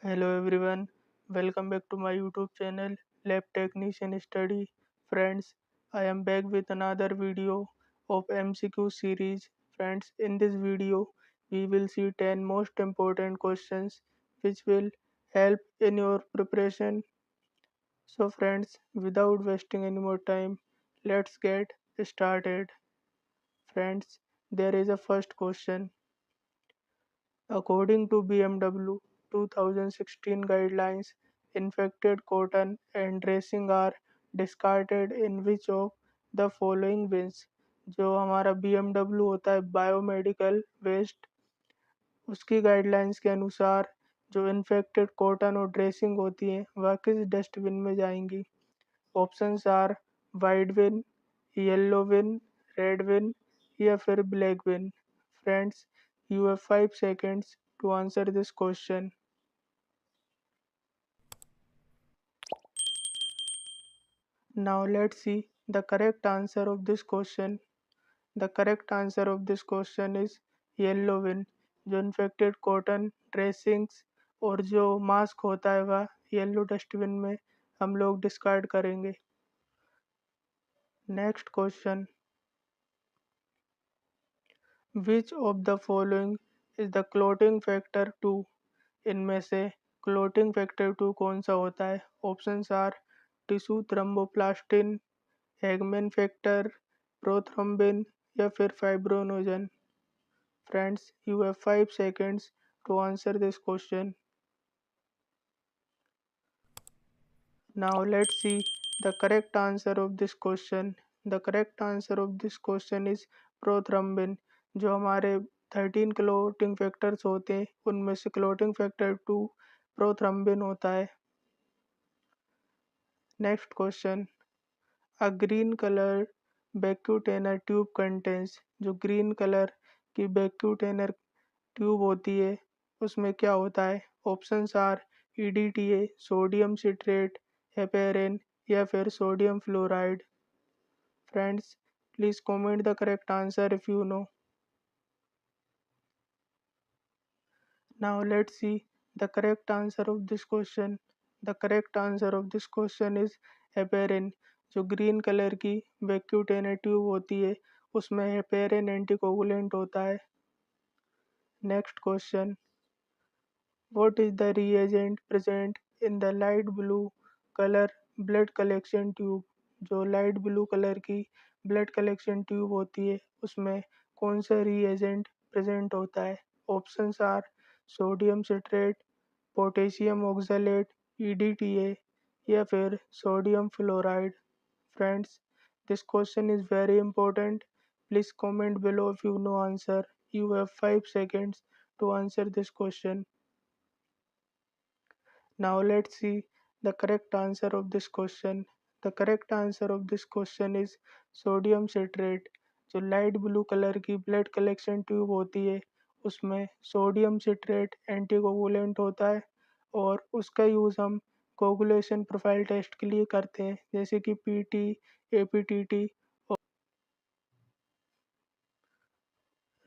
Hello everyone, welcome back to my YouTube channel Lab Technician Study. Friends, I am back with another video of MCQ series. Friends, in this video, we will see 10 most important questions which will help in your preparation. So, friends, without wasting any more time, let's get started. Friends, there is a first question. According to BMW 2016 guidelines, infected cotton and dressing are discarded in which of the following bins? जो हमारा BMW होता है biomedical waste, उसकी guidelines के अनुसार जो infected cotton और dressing होती हैं वह किस डस्टबिन में जाएंगी? Options are white bin, yellow bin, red bin या फिर black bin. Friends, you have 5 seconds to answer this question. Now let's see the correct answer of this question. The correct answer of this question is yellow win. जो infected cotton dressings और जो mask होता है वह yellow dustbin में हम लोग discard करेंगे. Next question. Which of the following is the clotting factor 2? इनमें से क्लोटिंग फैक्टर 2 कौन सा होता है? Options are tissue thromboplastin, Hageman factor, prothrombin या फिर fibrinogen. Friends, you have 5 seconds to answer this question. Now let's see the correct answer of this question. The correct answer of this question is prothrombin. जो हमारे 13 clotting factors होते हैं उनमें से clotting factor 2 prothrombin होता है. Next question. A green colored vacutainer tube contains. जो green colour की वैक्यूटेनर ट्यूब होती है उसमें क्या होता है? Options are EDTA, sodium citrate, heparin या फिर sodium fluoride. Friends, please comment the correct answer if you know. Now let's see the correct answer of this question. The correct answer of this question is heparin. जो green colour की vacutainer tube होती है उसमें heparin anticoagulant होता है. Next question. What is the reagent present in the light blue color blood collection tube? जो light blue colour की blood collection tube होती है उसमें कौन सा रिएजेंट प्रेजेंट होता है? Options are sodium citrate, potassium oxalate, EDTA या फिर sodium fluoride. Friends, this question is very important. Please comment below if you know answer. You have 5 seconds to answer this question. Now let's see the correct answer of this question. The correct answer of this question is sodium citrate. जो light blue colour की blood collection tube होती है उसमें sodium citrate anticoagulant होता है और उसका use हम कोगुलेशन प्रोफाइल टेस्ट के लिए करते हैं जैसे कि PT, APTT.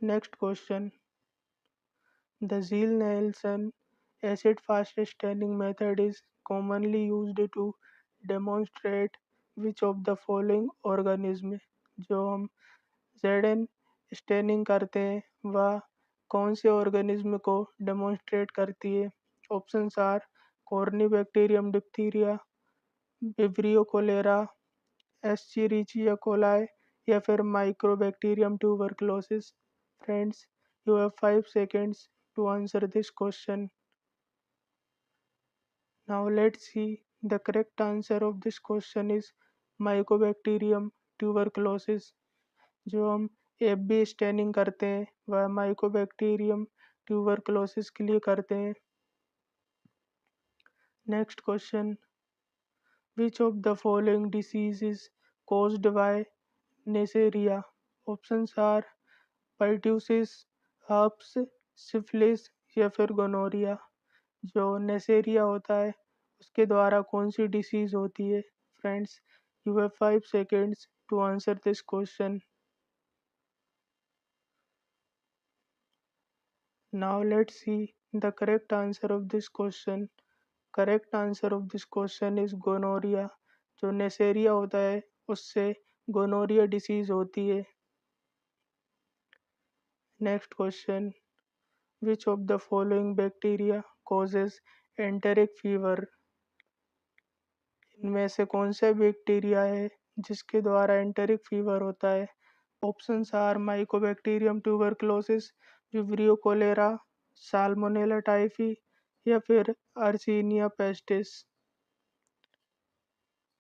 Next question. The Zeal-Nielsen acid-fast staining method is commonly used to demonstrate which of the following organism. जो हम ZN स्टेनिंग करते हैं वह कौन से ऑर्गेनिज्म को डेमोन्स्ट्रेट करती है? Options are Corynebacterium diphtheriae, Vibrio cholerae, Escherichia coli या फिर Mycobacterium tuberculosis. Friends, you have 5 seconds to answer this question. Now let's see the correct answer of this question is Mycobacterium tuberculosis. जो हम AB staining करते हैं वह Mycobacterium tuberculosis के लिए करते हैं. Next question. Which of the following disease is caused by Neisseria? Options are pertussis, herpes, syphilis या फिर गोनोरिया. जो नेसेरिया होता है उसके द्वारा कौन सी डिसीज होती है? Friends, you have 5 seconds to answer this question. Now let's see The correct answer of this question is gonorrhea. जो नेसेरिया होता है उससे गोनोरिया डिसीज होती है. Next question, which of the following bacteria causes enteric fever. इनमें से कौन सा बैक्टीरिया है जिसके द्वारा एंटेरिक फीवर होता है. Options are mycobacterium tuberculosis, vibrio cholerae, salmonella typhi या फिर yersinia pestis.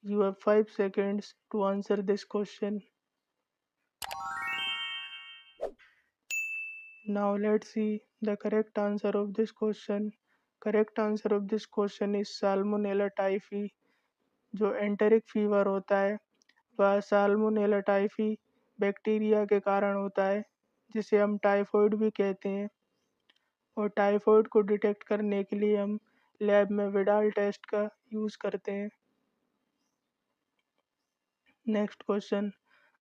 You have 5 seconds to answer this question. Now let's see the correct answer of this question. Correct answer of this question is Salmonella typhi. जो enteric fever होता है वह salmonella typhi bacteria के कारण होता है, जिसे हम टाइफॉइड भी कहते हैं. और टाइफॉइड को डिटेक्ट करने के लिए हम लैब में विडाल टेस्ट का यूज़ करते हैं. Next question,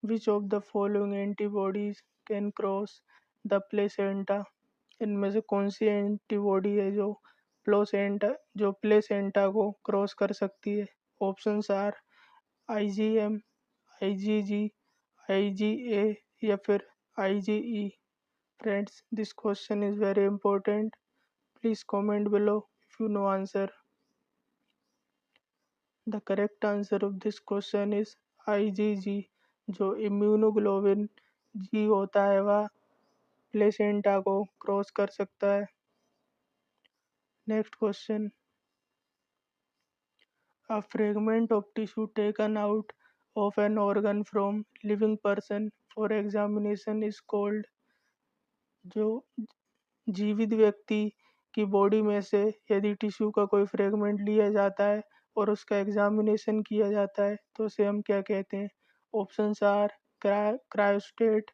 which of the following antibodies can cross the placenta. इनमें से कौन सी एंटीबॉडी है जो प्लेसेंटा को क्रॉस कर सकती है. Options are IgM, IgG, IgA या फिर IgE. Friends, this question is very important. Please comment below if you know answer. The correct answer of this question is IgG. जो इम्यूनोग्लोबिन जी होता है वह प्लेसेंटा को क्रॉस कर सकता है. Next question, a fragment of tissue taken out of an organ from living person for examination is called. जो जीवित व्यक्ति की बॉडी में से यदि टिश्यू का कोई फ्रेगमेंट लिया जाता है और उसका एग्जामिनेशन किया जाता है तो उसे हम क्या कहते हैं. ऑप्शंस आर क्रायोस्टेट,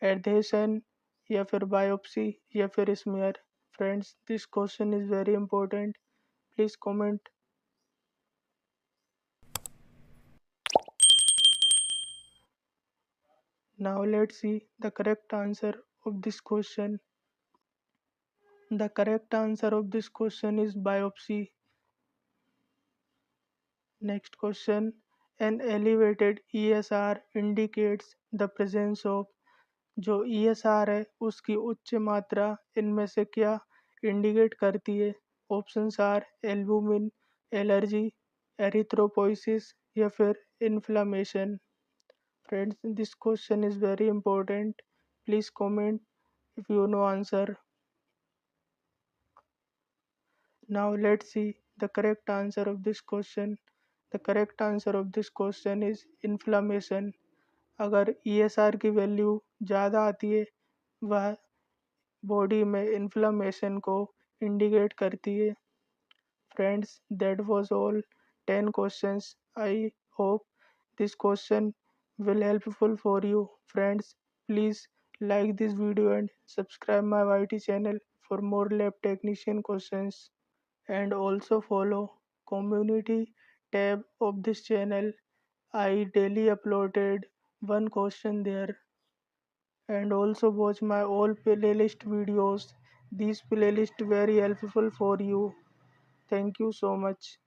एडहेशन या फिर बायोप्सी या फिर smear. Friends, this question is very important. Please comment. Now let's see the correct answer of this question. The correct answer of this question is biopsy. Next question, an elevated ESR indicates the presence of. जो ESR है उसकी उच्च मात्रा इनमें से क्या indicate करती है. Options are albumin, allergy, erythropoiesis या फिर inflammation. Friends, this question is very important. Please comment if you know answer. Now let's see the correct answer of this question. The correct answer of this question is inflammation. अगर ESR की value ज़्यादा आती है वह body में inflammation को indicate करती है. Friends, that was all 10 questions. I hope this question will helpful for you. Friends, please like this video and subscribe my YT channel for more lab technician questions, and also follow community tab of this channel. I daily uploaded one question there, and also watch my all playlist videos. These playlist very helpful for you. Thank you so much.